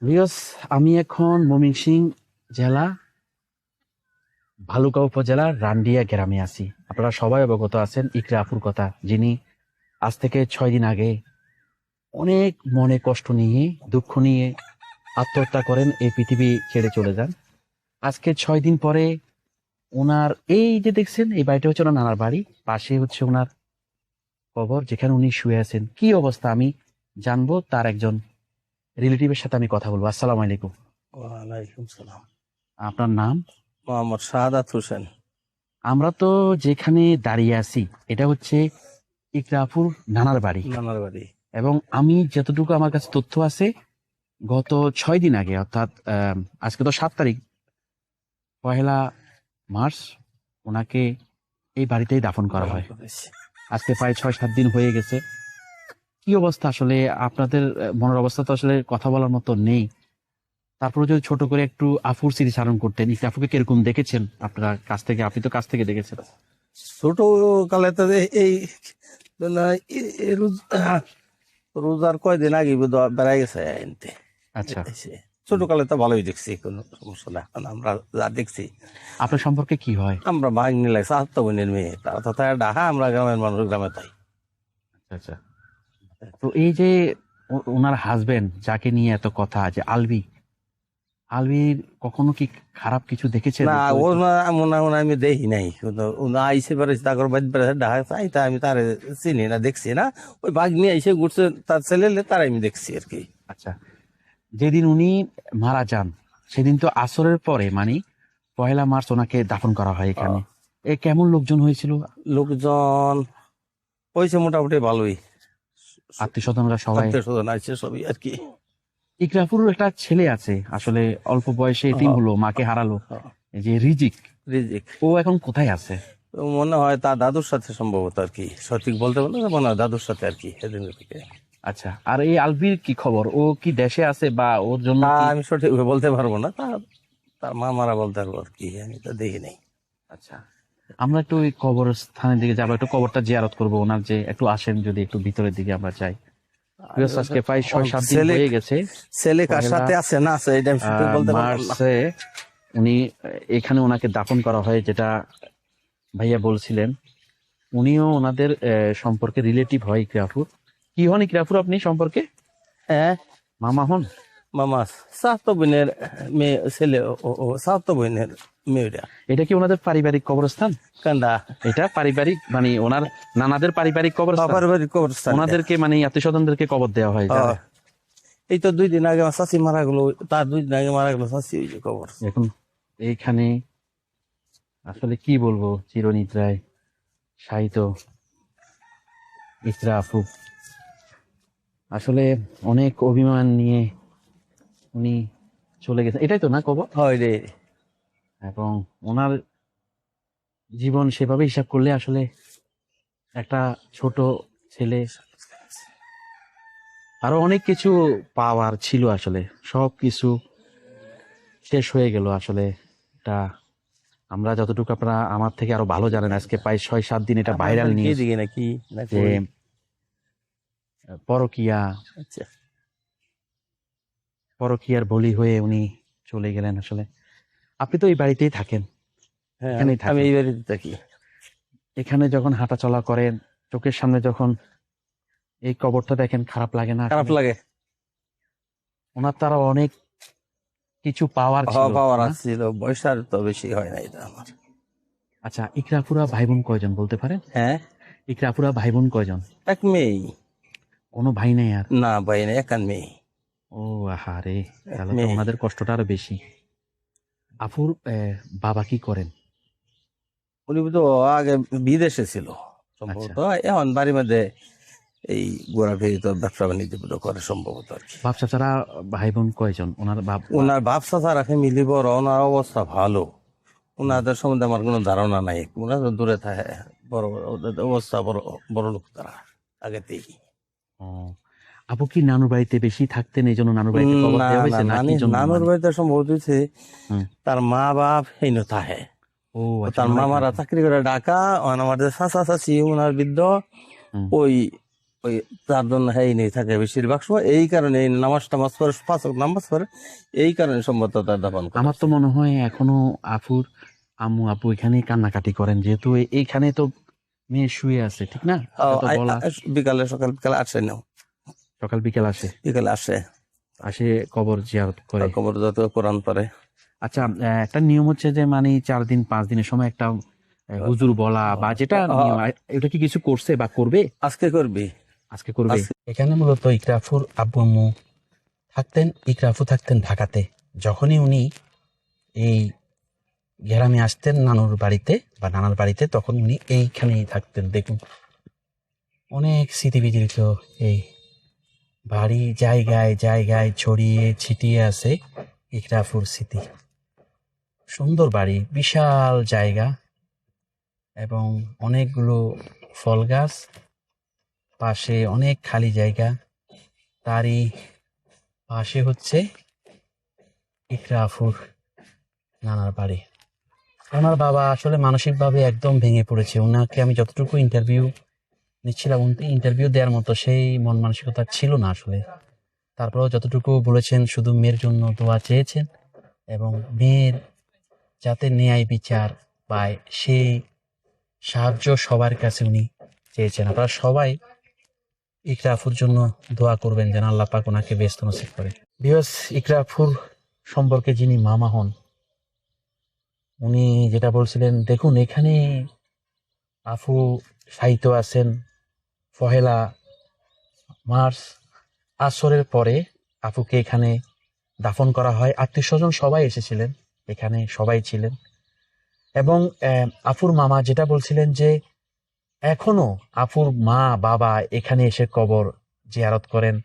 রিয়স, আমি এখন ময়মনসিংহ জেলা ভালুকা উপজেলার রান্ডিয়া গ্রামে আছি। আপনারা সবাই অবগত আছেন ইকরা আপুর কথা, যিনি আজ থেকে 6 দিন আগে অনেক মনে কষ্ট নিয়ে, দুঃখ নিয়ে আত্মহত্যা করেন, এই পৃথিবী ছেড়ে চলে যান। আজকে 6 দিন পরে ওনার এই যে দেখছেন, এই বাড়িটা হচ্ছে ওনার নানার বাড়ি, পাশে হচ্ছে ওনার কবর, যেখানে উনি শুয়ে আছেন। কি অবস্থা আমি জানবো, তার একজন রিলেটিভের সাথে আমি কথা বলবো। আসসালামু আলাইকুম। ওয়ালাইকুম সালাম। আপনার নাম? মোহাম্মদ শাহাদাত হোসেন। আমরা তো যেখানে দাঁড়িয়ে আছি, এটা হচ্ছে ইকরাপুর নানার বাড়ি। নানার বাড়ি। এবং আমি যতটুকু আমার কাছে তথ্য আছে, গত 6 দিন আগে, অর্থাৎ আজকে তো 7 তারিখ, 1 মার্চ ওনাকে এই বাড়িতেই দাফন করা হয়। আজকে প্রায় 6-7 দিন হয়ে গেছে। কি অবস্থা আসলে আপনাদের? মনের অবস্থা তো আসলে কথা বলার মতো নেই। তারপরে যদি ছোট করে একটু আফুর স্মৃতিচারণ করতেন, ইকরাফুকে কিরকম দেখেছেন আপনারা কাছ থেকে? আপনি তো কাছ থেকে দেখেছেন। ছোট কালে তো এই না, রোজার কয়দিন আগে বেড়াই গেছে এনতে। আচ্ছা, ছোট কালে তো ভালোই দেখছি, কোনো সমস্যা না। এখন আমরা যা দেখছি, আপনার সম্পর্কে কি হয়? আমরা ভাগ্নি লাগছে আত্মবোনের মেয়ে, তারা তো তাই ডাহা, আমরা গ্রামের মানুষ গ্রামে তাই। আচ্ছা, তো এই যে ওনার হাজবেন্ড যাকে নিয়ে এত কথা, যে আলবি, আলবির কখনো কি খারাপ কিছু দেখেছেন? না, ও না মনে হয় আমি দেখি নাই। না আইসে বেড়েছে, তারপর বাড়ি বেড়েছে ডাহা চাই, তা আমি তার চিনি না, দেখছি না। ওই ভাগ্নি আইসে ঘুরছে, তার ছেলে তার আমি দেখছি আর কি। আচ্ছা, যেদিন উনি মারা যান সেদিন তো আসরের পরে, মানে 1 মার্চ ওনাকে দাফন করা হয় এখানে। এ কেমন লোকজন হয়েছিল? লোকজন হয়েছে মোটামুটি ভালোই, আত্মীয় স্বজনরা সবাই? আত্মীয় স্বজন আছে সবই আর কি। ইকরাফুর একটা ছেলে আছে, আসলে অল্প বয়সে এতিম হলো, মাকে হারালো, এই যে রিজিক, রিজিক ও এখন কোথায় আছে? মনে হয় তার দাদুর সাথে সম্ভবত আর কি, সঠিক বলতে পারবো না, মনে হয় দাদুর সাথে আর কি সেদিন থেকে। আচ্ছা, আর এই আলবির কি খবর? ও কি দেশে আছে, বা ওর জন্য তা কি? আমি সঠিক বলতে পারবো না, তার মা মারা বলতে পারবো আর কি, আমি তো দেখি নাই। আচ্ছা, আমরা একটু ওই কবরস্থানের দিকে যাবো, একটু কবরটা জিয়ারত করবো ওনার, যে একটু আসেন যদি একটু ভিতরের দিকে আমরা যাই। আজকে প্রায় 6-7 দিন ছেলে হয়ে গেছে। ছেলে কার পহেলা সাথে আছে না আছে এটা আমি সঠিক বলতে পারলাম না। মার্চে উনি এখানে ওনাকে দাফন করা হয়, যেটা ভাইয়া বলছিলেন। উনিও ওনাদের সম্পর্কে রিলেটিভ হয় ইকরাফুর। কি হন ইকরাফুর আপনি সম্পর্কে? হ্যাঁ, মামা হন? মামা সাত বোনের মেয়ে, ছেলে ও সাত বোনের মেয়েটা। এটা কি ওনাদের পারিবারিক কবরস্থান? কান্দা এটা পারিবারিক, মানে ওনার নানাদের পারিবারিক কবরস্থান? বাবার বাড়ির কবরস্থান। ওনাদেরকে মানে আত্মীয় স্বজনদেরকে কবর দেওয়া হয় যারা? এই তো 2 দিন আগে আমার চাচি মারা গেল, তার 2 দিন আগে মারা গেল চাচি, ওই যে খবর। এখন এইখানে আসলে কি বলবো, চিরনিদ্রায় শায়িত ইকরা আপু আসলে অনেক অভিমান নিয়ে উনি চলে গেছেন, এটাই তো না কবর? হয় রে। এবং ওনার জীবন সেভাবে হিসাব করলে আসলে একটা ছোট ছেলে, আরো অনেক কিছু পাওয়ার ছিল, আসলে সব কিছু শেষ হয়ে গেল আসলে। এটা আমরা যতটুকু, আপনারা আমার থেকে আরো ভালো জানেন, আজকে প্রায় 6-7 দিন এটা ভাইরাল কি নিউজ, দিকে নাকি না যে কই? পরকিয়া, আচ্ছা, পরকিয়ার বলি হয়ে উনি চলে গেলেন। আসলে আপনি তো এই বাড়িতেই থাকেন, হ্যাঁ এখানেই আমি থাকেন। এই বাড়িতে থাকি। এখানে যখন হাঁটা চলা করেন, চোখের সামনে যখন এই কবরটা দেখেন, খারাপ লাগে না? খারাপ লাগে। ওনার তারা অনেক কিছু পাওয়ার ছিল পাওয়ার না? আসছিল, বয়স আর তো বেশি হয় না এটা আমার। আচ্ছা, ইকরাপুরা ভাই বোন কয়জন বলতে পারেন? হ্যাঁ, ইকরাপুরা ভাই বোন কয়জন? এক মেয়ে। কোনো ভাই নেই আর? না ভাই না, একান মেয়ে। ও আহারে, এক তাহলে তো মেয়ে। ওনাদের কষ্টটা আরো বেশি। আফুর বাবা কি করেন? উনি তো আগে বিদেশে ছিল সম্ভবত, এখন বাড়ির মধ্যে এই ঘোরাফেরি তো ব্যবসা বাণিজ্য করে সম্ভবত আর কি। বাপ চাচারা ভাই বোন কয়জন ওনার বাপ? ওনার ব্যবসা ছাড়া মিলি বড়, ওনার অবস্থা ভালো। ওনাদের সম্বন্ধে আমার কোনো ধারণা নাই, ওনারা তো দূরে থাকে। বড় ওদের অবস্থা বড়, বড় লোক তারা আগেতেই। ও, আপু কি নানুর বাড়িতে বেশি থাকতেন, এই জন্য নানুর বাড়িতে কবর না দেওয়া না, হয়েছে, না কি জন্য? নানুর বাড়িতে সম্ভবত হচ্ছে হুম। তার মা বাপ এই থাকে। ও আচ্ছা, তার ওনারাই মামারা থাকেন। চাকরি করে ঢাকা, আমাদের চাচা চাচি ওনার বৃদ্ধ হুম। ওই ওই তার জন্য হ্যাঁ নেই থাকে বেশিরভাগ সময়, এই কারণে এই নামাজ টামাজ পরে 5 ওয়াক্ত নামাজ পড়ে, এই কারণে সম্ভবত তার দাফন করে। আমার তো মনে হয় এখনো আফুর আম্মু আপু এখানেই কান্নাকাটি করেন, যেহেতু এইখানে তো মেয়ে শুয়ে আছে, ঠিক না? এটা তো বলা বিকালে সকাল বিকালে আসে না, সকাল বিকেল আসে, বিকালে আসে, আসে কবর জিয়ারত করে। খবর যত কোরআন পড়ে। আচ্ছা, একটা নিয়ম হচ্ছে যে মানে 4 দিন 5 দিনের সময় একটা হুজুর বলা বা যেটা নিয়ম, এটা কি কিছু করছে বা করবে? আজকে করবি? আজকে করবে। এখানে মূলত ইকরাফুর আব্বু আম্মু থাকতেন, ইকরাফু থাকতেন ঢাকাতে। যখনই উনি এই গ্রামে আসতেন নানুর বাড়িতে বা নানার বাড়িতে, তখন উনি এইখানেই থাকতেন। দেখুন অনেক স্মৃতি বিজড়িত এই বাড়ি, জায়গায় জায়গায় ছড়িয়ে ছিটিয়ে আছে ইকরাফুর স্মৃতি। সুন্দর বাড়ি, বিশাল জায়গা এবং অনেকগুলো ফল গাছ, পাশে অনেক খালি জায়গা, তারই পাশে হচ্ছে ইকরাফুর নানার বাড়ি। ওনার বাবা আসলে মানসিকভাবে একদম ভেঙে পড়েছে। ওনাকে আমি যতটুকু ইন্টারভিউ নিচ্ছিলাম, ইন্টারভিউ দেওয়ার মতো সেই মন মানসিকতা ছিল না আসলে। তারপরেও যতটুকু বলেছেন, শুধু মেয়ের জন্য দোয়া চেয়েছেন এবং মেয়ের যাতে ন্যায় বিচার পায় সেই সাহায্য সবার কাছে উনি চেয়েছেন। আপনারা সবাই ইকরাফুর জন্য দোয়া করবেন যেন আল্লাহ পাক ওনাকে ব্যস্ত নসিব করে। বিকজ ইকরাফুর সম্পর্কে যিনি মামা হন, উনি যেটা বলছিলেন, দেখুন এখানে আফু সাহিত্য আছেন। পহেলা মার্চ আসরের পরে আফুকে এখানে দাফন করা হয়। আত্মীয় স্বজন সবাই এসেছিলেন, এখানে সবাই ছিলেন। এবং আফুর মামা যেটা বলছিলেন যে এখনো আফুর মা বাবা এখানে এসে কবর জিয়ারত করেন,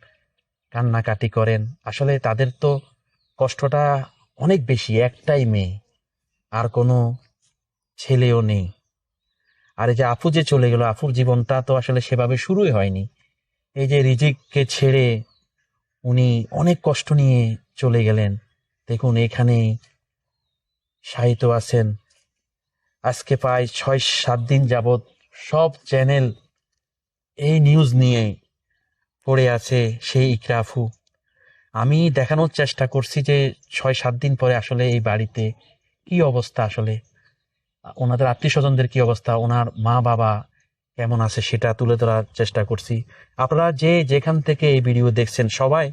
কান্নাকাটি করেন। আসলে তাদের তো কষ্টটা অনেক বেশি, একটাই মেয়ে, আর কোনো ছেলেও নেই। আর এই যে আফু যে চলে গেল, আফুর জীবনটা তো আসলে সেভাবে শুরুই হয়নি। এই যে রিজিককে ছেড়ে উনি অনেক কষ্ট নিয়ে চলে গেলেন। দেখুন এখানে শায়িত আছেন। আজকে প্রায় 6-7 দিন যাবৎ সব চ্যানেল এই নিউজ নিয়ে পড়ে আছে সেই ইকরাফু। আমি দেখানোর চেষ্টা করছি যে 6-7 দিন পরে আসলে এই বাড়িতে কি অবস্থা, আসলে ওনাদের আত্মীয় স্বজনদের কি অবস্থা, ওনার মা বাবা কেমন আছে সেটা তুলে ধরার চেষ্টা করছি। আপনারা যে যেখান থেকে এই ভিডিও দেখছেন সবাই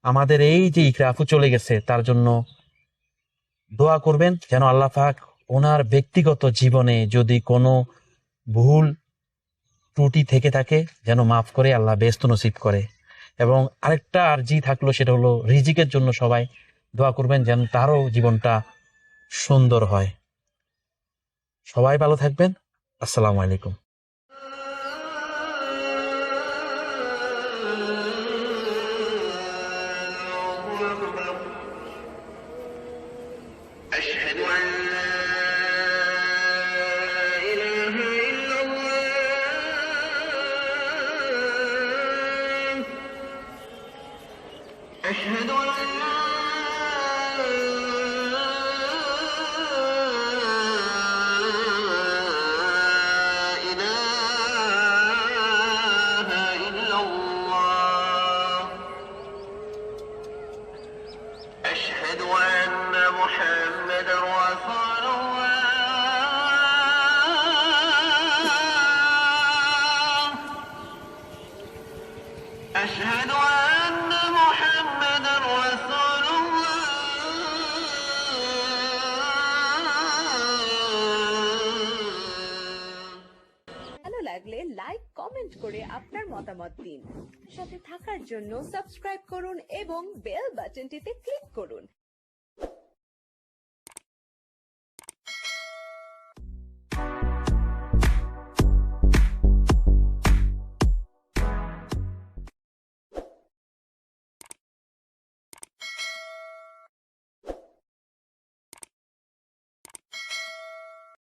আমাদের এই যে ইকরাফু চলে গেছে তার জন্য দোয়া করবেন যেন আল্লাহ পাক ওনার ব্যক্তিগত জীবনে যদি কোনো ভুল ত্রুটি থেকে থাকে যেন মাফ করে আল্লাহ ব্যস্ত নসিব করে। এবং আরেকটা আরজি থাকলো, সেটা হলো রিজিকের জন্য সবাই দোয়া করবেন যেন তারও জীবনটা সুন্দর হয়। সবাই ভালো থাকবেন। আসসালামু আলাইকুম। أشهد أن لا إله إلا الله. أشهد أن لا إله إلا الله. أشهد أن محمد رسول الله. أشهد أن محمد رسول الله. ভালো লাগলে লাইক কমেন্ট করে আপনার মতামত দিন। সাথে থাকার জন্য সাবস্ক্রাইব করুন এবং বেল বাটনটিতে ক্লিক করুন।